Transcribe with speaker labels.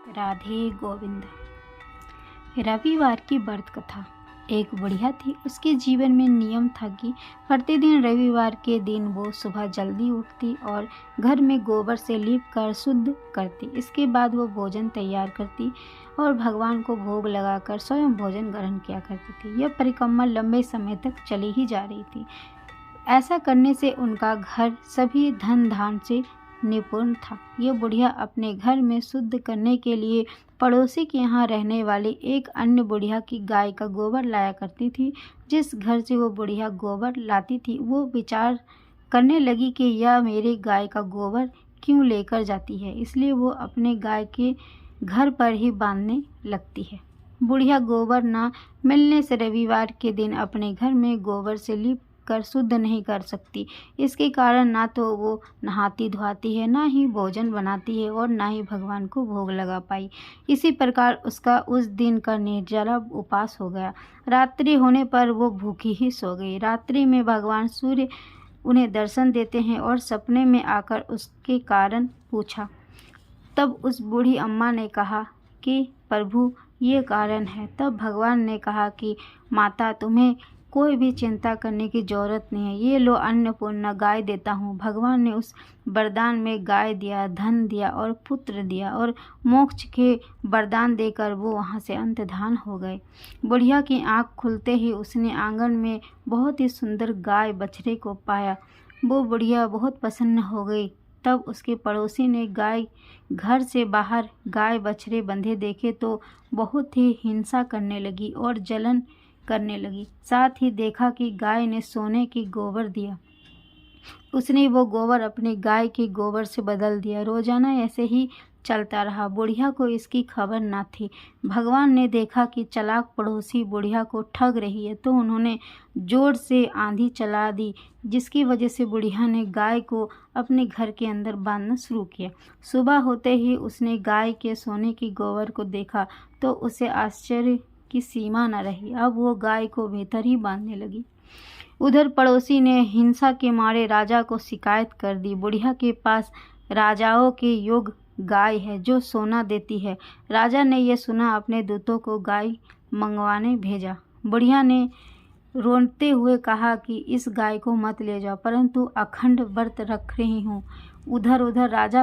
Speaker 1: राधे गोविंद। रविवार की व्रत कथा। एक बुढ़िया थी। उसके जीवन में नियम था कि प्रतिदिन रविवार के दिन वो सुबह जल्दी उठती और घर में गोबर से लीप कर शुद्ध करती। इसके बाद वो भोजन तैयार करती और भगवान को भोग लगाकर स्वयं भोजन ग्रहण किया करती थी। यह परिक्रमा लंबे समय तक चली ही जा रही थी। ऐसा करने से उनका घर सभी धन धान से निपुण था। यह बुढ़िया अपने घर में शुद्ध करने के लिए पड़ोसी के यहाँ रहने वाली एक अन्य बुढ़िया की गाय का गोबर लाया करती थी। जिस घर से वो बुढ़िया गोबर लाती थी, वो विचार करने लगी कि यह मेरे गाय का गोबर क्यों लेकर जाती है, इसलिए वो अपने गाय के घर पर ही बांधने लगती है। बुढ़िया गोबर ना मिलने से रविवार के दिन अपने घर में गोबर से लीप कर शुद्ध नहीं कर सकती। इसके कारण ना तो वो नहाती धोती है, ना ही भोजन बनाती है और ना ही भगवान को भोग लगा पाई। इसी प्रकार उसका उस दिन का निर्जला उपवास हो गया। रात्रि होने पर वो भूखी ही सो गई। रात्रि में भगवान सूर्य उन्हें दर्शन देते हैं और सपने में आकर उसके कारण पूछा। तब उस बूढ़ी अम्मा ने कहा कि प्रभु, ये कारण है। तब भगवान ने कहा कि माता, तुम्हें कोई भी चिंता करने की जरूरत नहीं है। ये लो, अन्नपूर्णा गाय देता हूँ। भगवान ने उस वरदान में गाय दिया, धन दिया और पुत्र दिया और मोक्ष के वरदान देकर वो वहाँ से अंतर्धान हो गए। बुढ़िया की आंख खुलते ही उसने आंगन में बहुत ही सुंदर गाय बछड़े को पाया। वो बुढ़िया बहुत प्रसन्न हो गई। तब उसके पड़ोसी ने गाय घर से बाहर गाय बछड़े बंधे देखे तो बहुत ही हिंसा करने लगी और जलन करने लगी। साथ ही देखा कि गाय ने सोने की गोबर दिया। उसने वो गोबर अपने गाय के गोबर से बदल दिया। रोजाना ऐसे ही चलता रहा। बुढ़िया को इसकी खबर न थी। भगवान ने देखा कि चालाक पड़ोसी बुढ़िया को ठग रही है, तो उन्होंने जोर से आंधी चला दी, जिसकी वजह से बुढ़िया ने गाय को अपने घर के अंदर बांधना शुरू किया। सुबह होते ही उसने गाय के सोने की गोबर को देखा तो उसे आश्चर्य की सीमा न रही। अब वो गाय को भीतर ही बांधने लगी। उधर पड़ोसी ने हिंसा के मारे राजा को शिकायत कर दी। बुढ़िया के पास राजाओं के योग गाय है जो सोना देती है। राजा ने यह सुना, अपने दूतों को गाय मंगवाने भेजा। बुढ़िया ने रोते हुए कहा कि इस गाय को मत ले जाओ, परंतु अखंड व्रत रख रही हूँ। उधर राजा